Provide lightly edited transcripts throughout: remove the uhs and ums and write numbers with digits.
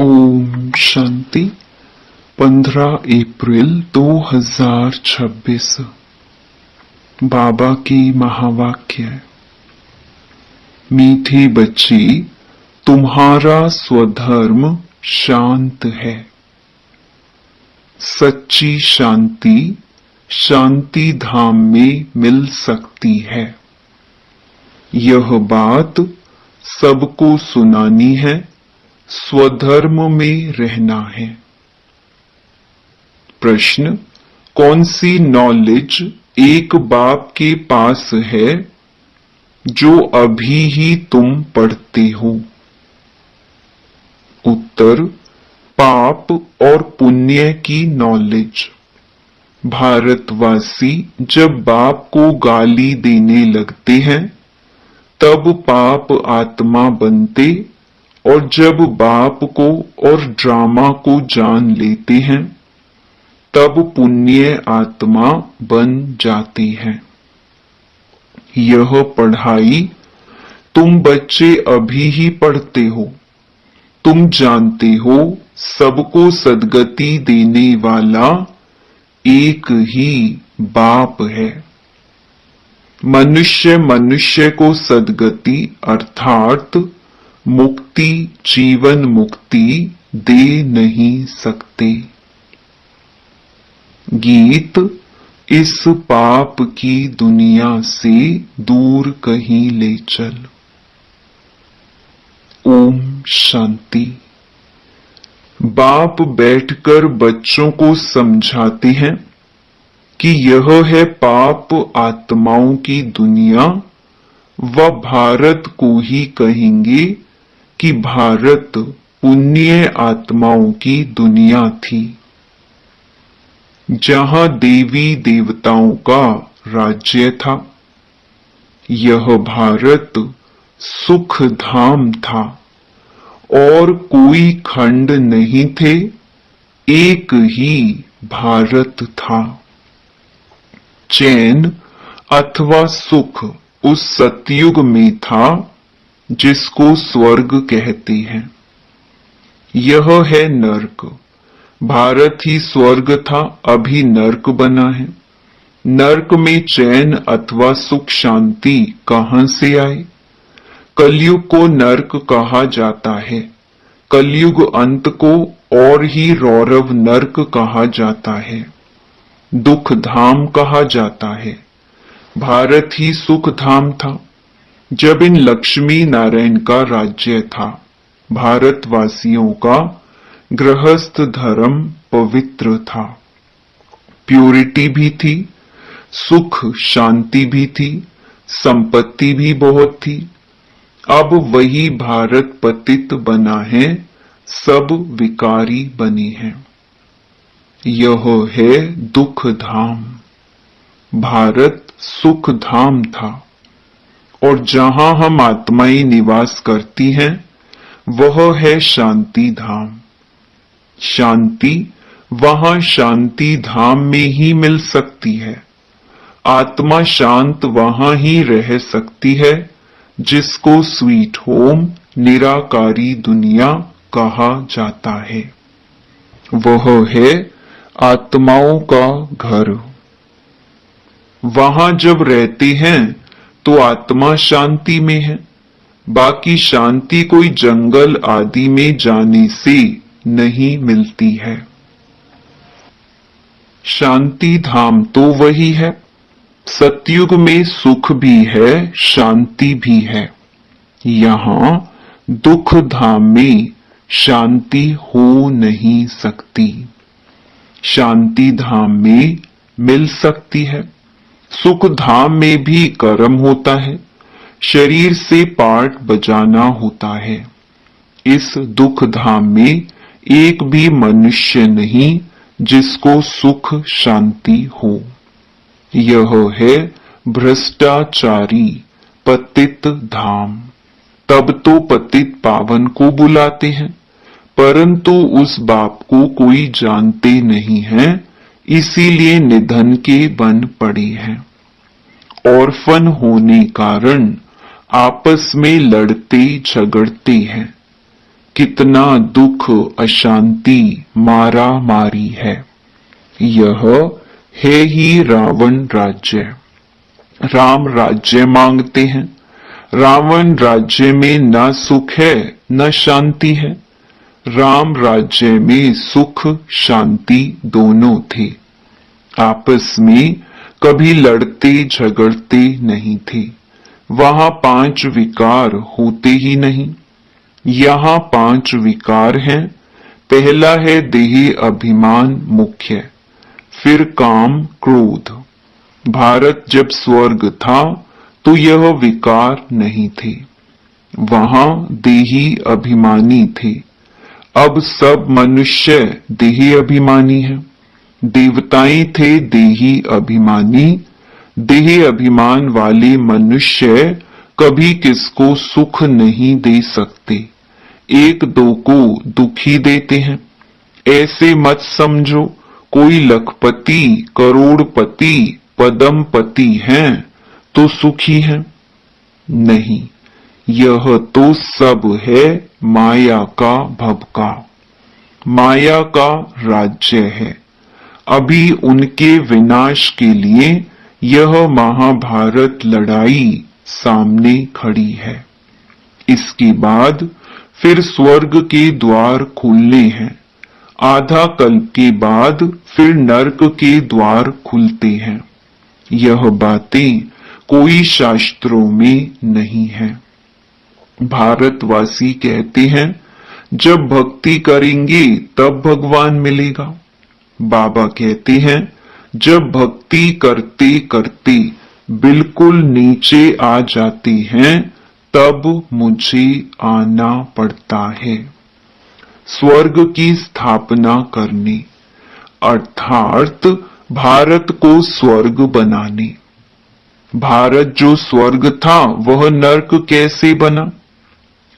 ओम शांति। 15 अप्रैल 2026। बाबा की महावाक्य। मीठी बच्ची, तुम्हारा स्वधर्म शांत है। सच्ची शांति शांति धाम में मिल सकती है। यह बात सबको सुनानी है। स्वधर्म में रहना है। प्रश्न: कौन सी नॉलेज एक बाप के पास है जो अभी ही तुम पढ़ते हो? उत्तर: पाप और पुण्य की नॉलेज। भारतवासी जब बाप को गाली देने लगते हैं तब पाप आत्मा बनते, और जब बाप को और ड्रामा को जान लेते हैं तब पुण्य आत्मा बन जाती है। यह पढ़ाई तुम बच्चे अभी ही पढ़ते हो। तुम जानते हो सबको सद्गति देने वाला एक ही बाप है। मनुष्य मनुष्य को सद्गति अर्थात मुक्ति, जीवन मुक्ति दे नहीं सकते। गीत: इस पाप की दुनिया से दूर कहीं ले चल। ओम शांति। बाप बैठकर बच्चों को समझाते हैं कि यह है पाप आत्माओं की दुनिया। वह भारत को ही कहेंगे कि भारत पुण्य आत्माओं की दुनिया थी, जहां देवी देवताओं का राज्य था। यह भारत सुख धाम था और कोई खंड नहीं थे, एक ही भारत था। चैन अथवा सुख उस सतयुग में था जिसको स्वर्ग कहते हैं। यह है नर्क। भारत ही स्वर्ग था, अभी नर्क बना है। नर्क में चैन अथवा सुख शांति कहां से आए? कलयुग को नर्क कहा जाता है। कलयुग अंत को और ही रौरव नर्क कहा जाता है, दुख धाम कहा जाता है। भारत ही सुख धाम था जब इन लक्ष्मी नारायण का राज्य था। भारतवासियों का गृहस्थ धर्म पवित्र था, प्यूरिटी भी थी, सुख शांति भी थी, संपत्ति भी बहुत थी। अब वही भारत पतित बना है, सब विकारी बने हैं। यह है दुख धाम। भारत सुख धाम था, और जहां हम आत्माएं निवास करती हैं वह है शांति धाम। शांति वहां शांति धाम में ही मिल सकती है। आत्मा शांत वहां ही रह सकती है जिसको स्वीट होम, निराकारी दुनिया कहा जाता है। वह है आत्माओं का घर। वहां जब रहते हैं तो आत्मा शांति में है। बाकी शांति कोई जंगल आदि में जाने से नहीं मिलती है। शांति धाम तो वही है। सतयुग में सुख भी है, शांति भी है। यहां दुख धाम में शांति हो नहीं सकती। शांति धाम में मिल सकती है। सुख धाम में भी कर्म होता है, शरीर से पाठ बजाना होता है। इस दुख धाम में एक भी मनुष्य नहीं जिसको सुख शांति हो। यह है भ्रष्टाचारी पतित धाम। तब तो पतित पावन को बुलाते हैं, परंतु उस बाप को कोई जानते नहीं है, इसीलिए निधन के बन पड़े हैं। ऑर्फन होने कारण आपस में लड़ते झगड़ते हैं। कितना दुख, अशांति, मारा मारी है। यह है ही रावण राज्य। राम राज्य मांगते हैं। रावण राज्य में न सुख है न शांति है। राम राज्य में सुख शांति दोनों थे। आपस में कभी लड़ते झगड़ते नहीं थे। वहां 5 विकार होते ही नहीं। यहाँ 5 विकार हैं। पहला है देह अभिमान मुख्य, फिर काम क्रोध। भारत जब स्वर्ग था तो यह विकार नहीं थे। वहां देही अभिमानी थे। अब सब मनुष्य देही अभिमानी हैं। देवताएं थे देही अभिमानी। देह अभिमान वाले मनुष्य कभी किसको सुख नहीं दे सकते, एक दो को दुखी देते हैं। ऐसे मत समझो कोई लखपति, करोड़पति, पदमपति हैं तो सुखी हैं। नहीं, यह तो सब है माया का भभका, माया का राज्य है। अभी उनके विनाश के लिए यह महाभारत लड़ाई सामने खड़ी है। इसके बाद फिर स्वर्ग के द्वार खुलने हैं। आधा कल्प के बाद फिर नरक के द्वार खुलते हैं। यह बातें कोई शास्त्रों में नहीं है। भारतवासी कहते हैं जब भक्ति करेंगे तब भगवान मिलेगा। बाबा कहते हैं जब भक्ति करते करते बिल्कुल नीचे आ जाते हैं तब मुझे आना पड़ता है स्वर्ग की स्थापना करने, अर्थात भारत को स्वर्ग बनाने। भारत जो स्वर्ग था वह नरक कैसे बना?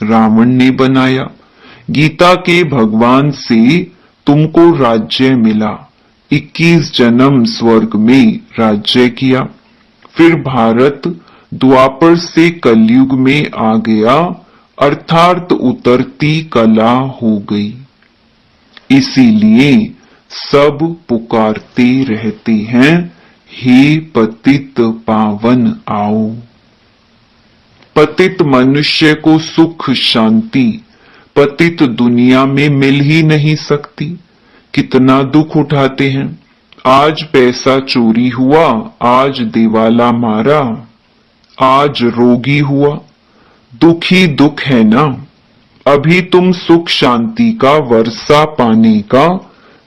रावण ने बनाया। गीता के भगवान से तुमको राज्य मिला, 21 जन्म स्वर्ग में राज्य किया। फिर भारत द्वापर से कलयुग में आ गया, अर्थात उतरती कला हो गई। इसीलिए सब पुकारते रहते हैं, हे पतित पावन आओ। पतित मनुष्य को सुख शांति पतित दुनिया में मिल ही नहीं सकती। कितना दुख उठाते हैं। आज पैसा चोरी हुआ, आज दिवाला मारा, आज रोगी हुआ। दुख ही दुख है ना। अभी तुम सुख शांति का वर्षा पाने का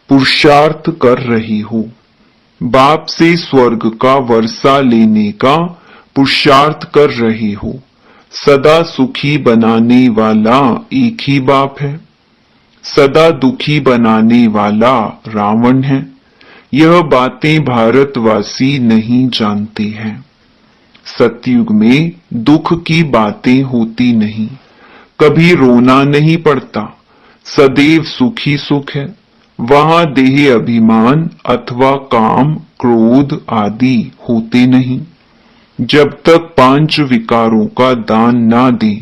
पुरुषार्थ कर रही हो। बाप से स्वर्ग का वर्षा लेने का पुरुषार्थ कर रही हो। सदा सुखी बनाने वाला एक ही बाप है। सदा दुखी बनाने वाला रावण है। यह बातें भारतवासी नहीं जानते हैं। सतयुग में दुख की बातें होती नहीं, कभी रोना नहीं पड़ता। सदैव सुखी सुख है। वहां देह अभिमान अथवा काम क्रोध आदि होते नहीं। जब तक 5 विकारों का दान ना दे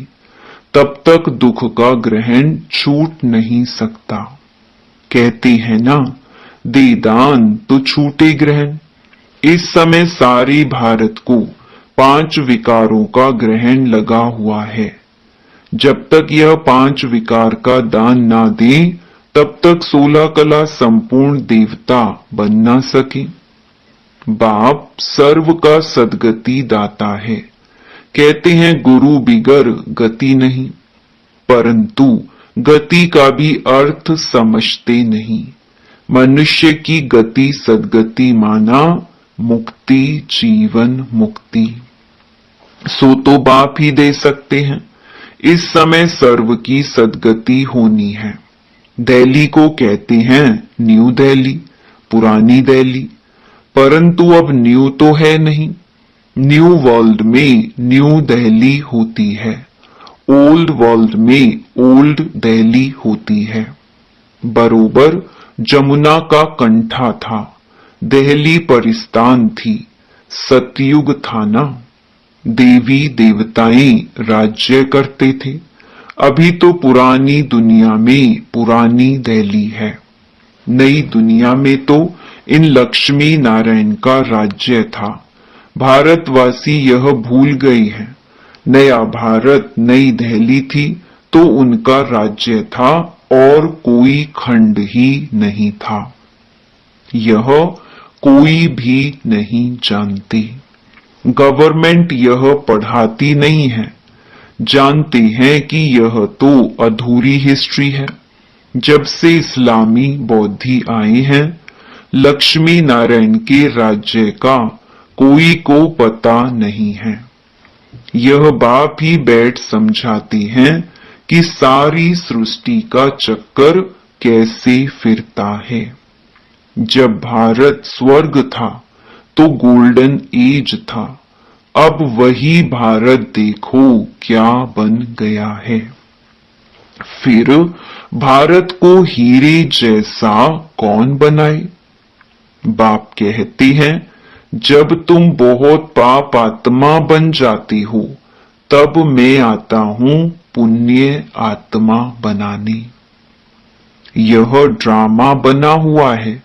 तब तक दुख का ग्रहण छूट नहीं सकता। कहते हैं ना, दे दान तो छूटे ग्रहण। इस समय सारे भारत को 5 विकारों का ग्रहण लगा हुआ है। जब तक यह 5 विकार का दान ना दे तब तक 16 कला संपूर्ण देवता बन ना सके। बाप सर्व का सद्गति दाता है। कहते हैं गुरु बिगर गति नहीं, परंतु गति का भी अर्थ समझते नहीं। मनुष्य की गति सद्गति माना मुक्ति, जीवन मुक्ति। सो तो बाप ही दे सकते हैं। इस समय सर्व की सद्गति होनी है। दिल्ली को कहते हैं न्यू दिल्ली, पुरानी दिल्ली, परंतु अब न्यू तो है नहीं। न्यू वर्ल्ड में न्यू दिल्ली होती है, ओल्ड वर्ल्ड में ओल्ड दिल्ली होती है। बरोबर जमुना का कंठा था, दिल्ली परिस्तान थी, सतयुग था ना। देवी देवताएं राज्य करते थे। अभी तो पुरानी दुनिया में पुरानी दिल्ली है, नई दुनिया में तो इन लक्ष्मी नारायण का राज्य था। भारतवासी यह भूल गए हैं। नया भारत, नई दिल्ली थी तो उनका राज्य था और कोई खंड ही नहीं था। यह कोई भी नहीं जानते। गवर्नमेंट यह पढ़ाती नहीं है। जानते हैं कि यह तो अधूरी हिस्ट्री है। जब से इस्लामी बौद्धि आए हैं, लक्ष्मी नारायण के राज्य का कोई को पता नहीं है। यह बाप ही बैठ समझाते हैं कि सारी सृष्टि का चक्कर कैसे फिरता है। जब भारत स्वर्ग था तो गोल्डन एज था। अब वही भारत देखो क्या बन गया है। फिर भारत को हीरे जैसा कौन बनाए? बाप कहते हैं, जब तुम बहुत पाप आत्मा बन जाते हो तब मैं आता हूं पुण्य आत्मा बनाने। यह ड्रामा बना हुआ है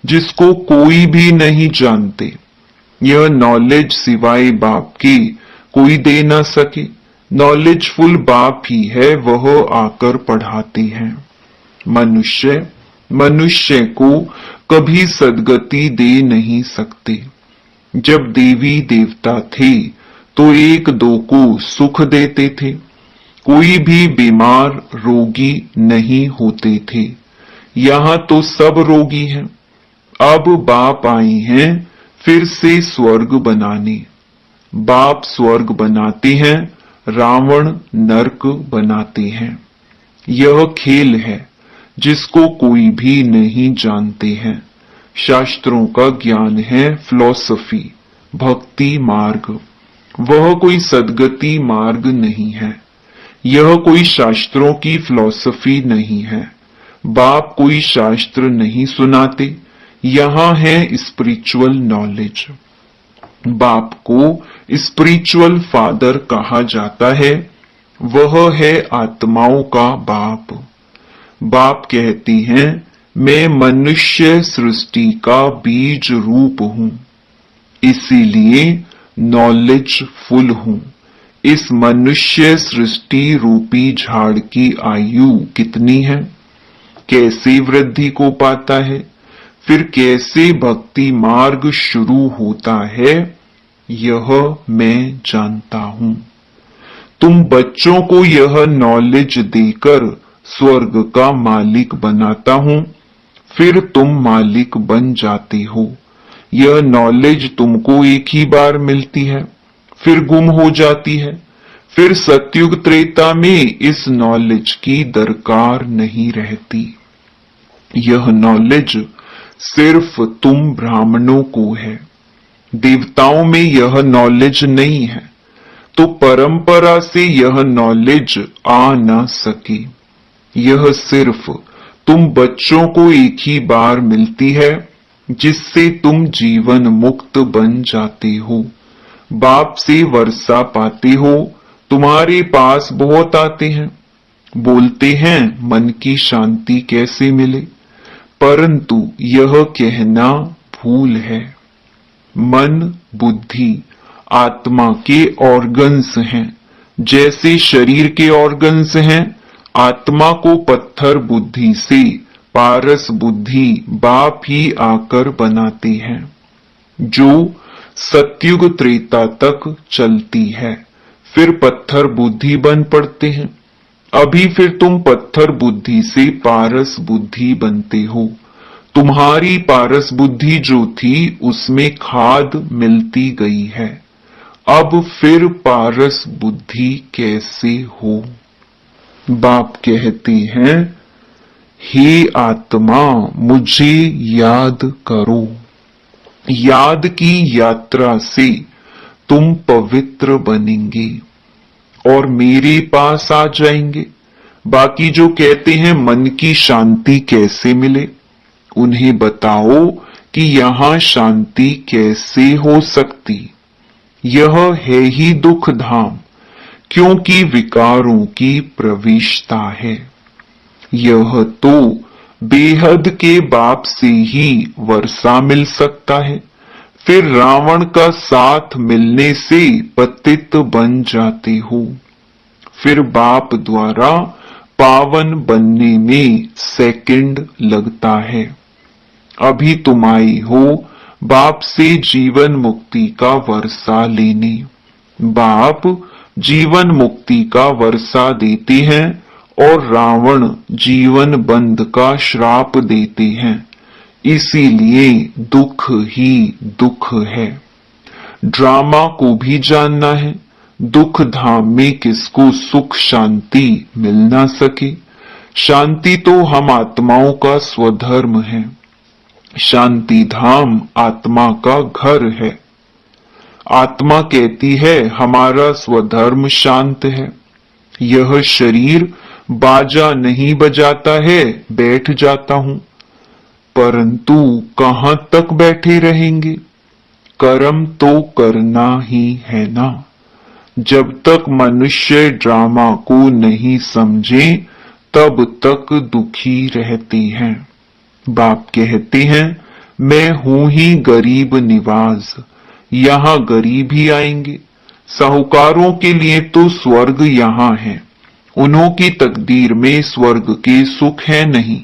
जिसको कोई भी नहीं जानते। यह नॉलेज सिवाय बाप के कोई दे ना सके। नॉलेजफुल बाप ही है, वह आकर पढ़ाते हैं। मनुष्य को कभी सदगति दे नहीं सकते। जब देवी देवता थे तो एक दो को सुख देते थे। कोई भी बीमार रोगी नहीं होते थे। यहाँ तो सब रोगी हैं। अब बाप आए हैं फिर से स्वर्ग बनाने। बाप स्वर्ग बनाते हैं, रावण नरक बनाते हैं। यह खेल है जिसको कोई भी नहीं जानते हैं। शास्त्रों का ज्ञान है फिलॉसफी, भक्ति मार्ग। वह कोई सदगति मार्ग नहीं है। यह कोई शास्त्रों की फिलॉसफी नहीं है। बाप कोई शास्त्र नहीं सुनाते। यहाँ है स्पिरिचुअल नॉलेज। बाप को स्पिरिचुअल फादर कहा जाता है। वह है आत्माओं का बाप। बाप कहते हैं, मैं मनुष्य सृष्टि का बीज रूप हूं, इसीलिए नॉलेजफुल हूं। इस मनुष्य सृष्टि रूपी झाड़ की आयु कितनी है? कैसे वृद्धि को पाता है? फिर कैसे भक्ति मार्ग शुरू होता है? यह मैं जानता हूं। तुम बच्चों को यह नॉलेज देकर स्वर्ग का मालिक बनाता हूं, फिर तुम मालिक बन जाते हो। यह नॉलेज तुमको एक ही बार मिलती है, फिर गुम हो जाती है। फिर सतयुग त्रेता में इस नॉलेज की दरकार नहीं रहती। यह नॉलेज सिर्फ तुम ब्राह्मणों को है। देवताओं में यह नॉलेज नहीं है, तो परंपरा से यह नॉलेज आ न सके। यह सिर्फ तुम बच्चों को एक ही बार मिलती है, जिससे तुम जीवन मुक्त बन जाते हो। बाप से वर्षा पाते हो। तुम्हारे पास बहुत आते हैं, बोलते हैं मन की शांति कैसे मिले, परंतु यह कहना भूल है। मन, बुद्धि आत्मा के ऑर्गन्स हैं। जैसे शरीर के ऑर्गन्स हैं, आत्मा को पत्थर बुद्धि से पारस बुद्धि बाप ही आकर बनाते हैं, जो सतयुग त्रेता तक चलती है। फिर पत्थर बुद्धि बन पड़ते हैं। अभी फिर तुम पत्थर बुद्धि से पारस बुद्धि बनते हो। तुम्हारी पारस बुद्धि जो थी उसमें खाद मिलती गई है। अब फिर पारस बुद्धि कैसे हो? बाप कहते हैं, हे आत्मा मुझे याद करो। याद की यात्रा से तुम पवित्र बनेंगे और मेरे पास आ जाएंगे। बाकी जो कहते हैं मन की शांति कैसे मिले, उन्हें बताओ कि यहां शांति कैसे हो सकती। यह है ही दुख धाम। क्योंकि विकारों की प्रविष्टा है। यह तो बेहद के बाप से ही वर्षा मिल सकता है, फिर रावण का साथ मिलने से पतित बन जाते हो। फिर बाप द्वारा पावन बनने में सेकंड लगता है। अभी तुम आई हो बाप से जीवन मुक्ति का वर्षा लेने। बाप जीवन मुक्ति का वर्षा देते हैं और रावण जीवन बंध का श्राप देते हैं, इसीलिए दुख ही दुख है। ड्रामा को भी जानना है, दुख धाम में किसको सुख शांति मिल ना सके। शांति तो हम आत्माओं का स्वधर्म है। शांति धाम आत्मा का घर है। आत्मा कहती है हमारा स्वधर्म शांत है। यह शरीर बाजा नहीं बजाता है, बैठ जाता हूं, परंतु कहां तक बैठे रहेंगे? कर्म तो करना ही है ना। जब तक मनुष्य ड्रामा को नहीं समझे तब तक दुखी रहते हैं। बाप कहते हैं मैं हूं ही गरीब निवाज, यहां गरीब ही आएंगे। साहूकारों के लिए तो स्वर्ग यहां है, उन्हों की तकदीर में स्वर्ग के सुख है नहीं।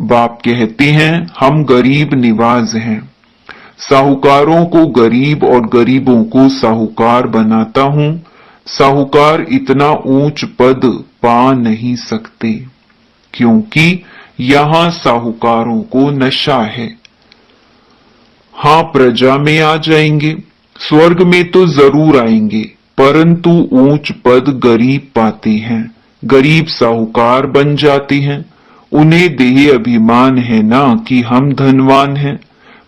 बाप कहते हैं हम गरीब निवाज हैं। साहूकारों को गरीब और गरीबों को साहूकार बनाता हूं। साहूकार इतना ऊंच पद पा नहीं सकते, क्योंकि यहां साहूकारों को नशा है। हाँ, प्रजा में आ जाएंगे, स्वर्ग में तो जरूर आएंगे, परंतु ऊंच पद गरीब पाते हैं, गरीब साहूकार बन जाते हैं। उन्हें देह अभिमान है ना कि हम धनवान हैं,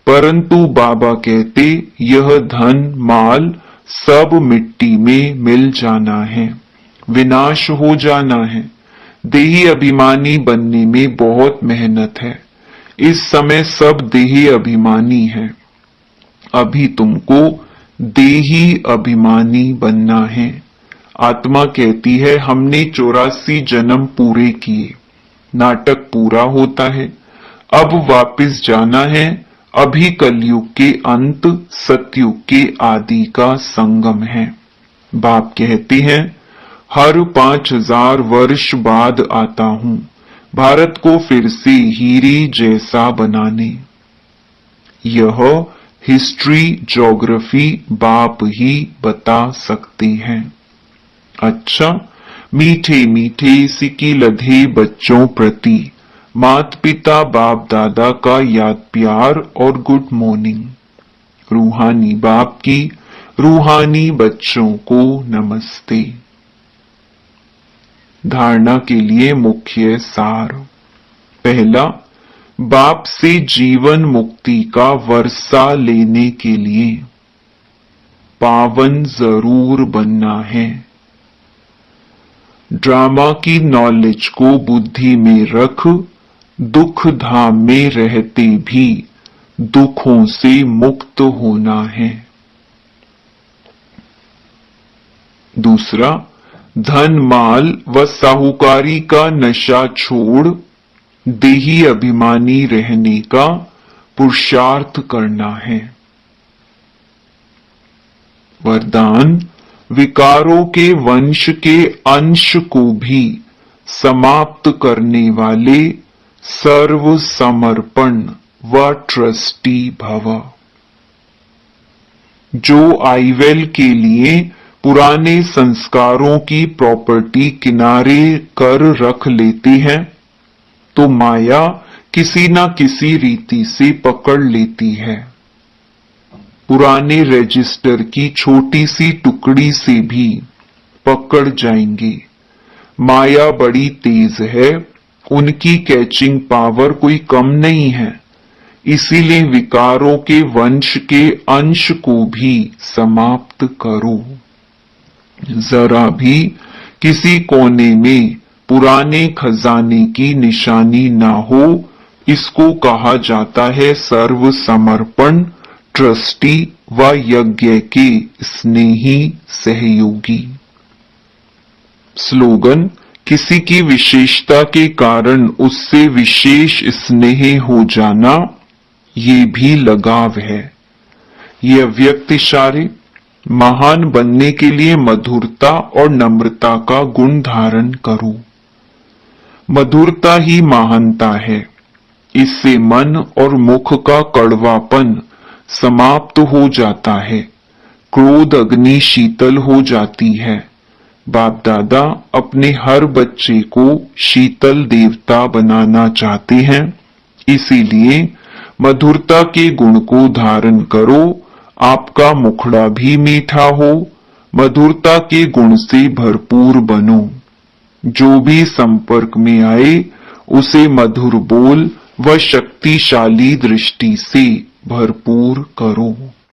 परंतु बाबा कहते यह धन माल सब मिट्टी में मिल जाना है, विनाश हो जाना है। देही अभिमानी बनने में बहुत मेहनत है। इस समय सब देही अभिमानी है। अभी तुमको देही अभिमानी बनना है। आत्मा कहती है हमने 84 जन्म पूरे किए, नाटक पूरा होता है, अब वापस जाना है। अभी कलयुग के अंत सतयुग के आदि का संगम है। बाप कहते हैं हर 5000 वर्ष बाद आता हूं भारत को फिर से हीरे जैसा बनाने। यह हिस्ट्री ज्योग्राफी बाप ही बता सकते हैं। अच्छा, मीठे मीठे सिकी लधे बच्चों प्रति माता पिता बाप दादा का याद प्यार और गुड मॉर्निंग। रूहानी बाप की रूहानी बच्चों को नमस्ते। धारणा के लिए मुख्य सार। पहला, बाप से जीवन मुक्ति का वर्षा लेने के लिए पावन जरूर बनना है। ड्रामा की नॉलेज को बुद्धि में रख दुख धाम में रहते भी दुखों से मुक्त होना है। दूसरा, धन माल व साहूकारी का नशा छोड़ देही अभिमानी रहने का पुरुषार्थ करना है। वरदान, विकारों के वंश के अंश को भी समाप्त करने वाले सर्व समर्पण व ट्रस्टी भव। जो आईवेल के लिए पुराने संस्कारों की प्रॉपर्टी किनारे कर रख लेते हैं, तो माया किसी न किसी रीति से पकड़ लेती है। पुराने रजिस्टर की छोटी सी टुकड़ी से भी पकड़ जाएंगे। माया बड़ी तेज है, उनकी कैचिंग पावर कोई कम नहीं है। इसीलिए विकारों के वंश के अंश को भी समाप्त करो। जरा भी किसी कोने में पुराने खजाने की निशानी ना हो, इसको कहा जाता है सर्व समर्पण, ट्रस्टी व यज्ञ के स्नेही सहयोगी। स्लोगन, किसी की विशेषता के कारण उससे विशेष स्नेह हो जाना, ये भी लगाव है। ये अव्यक्त इशारे, महान बनने के लिए मधुरता और नम्रता का गुण धारण करो। मधुरता ही महानता है। इससे मन और मुख का कड़वापन समाप्त हो जाता है। क्रोध अग्नि शीतल हो जाती है। बाप दादा अपने हर बच्चे को शीतल देवता बनाना चाहते हैं। इसीलिए मधुरता के गुण को धारण करो। आपका मुखड़ा भी मीठा हो। मधुरता के गुण से भरपूर बनो। जो भी संपर्क में आए उसे मधुर बोल व शक्तिशाली दृष्टि से भरपूर करो।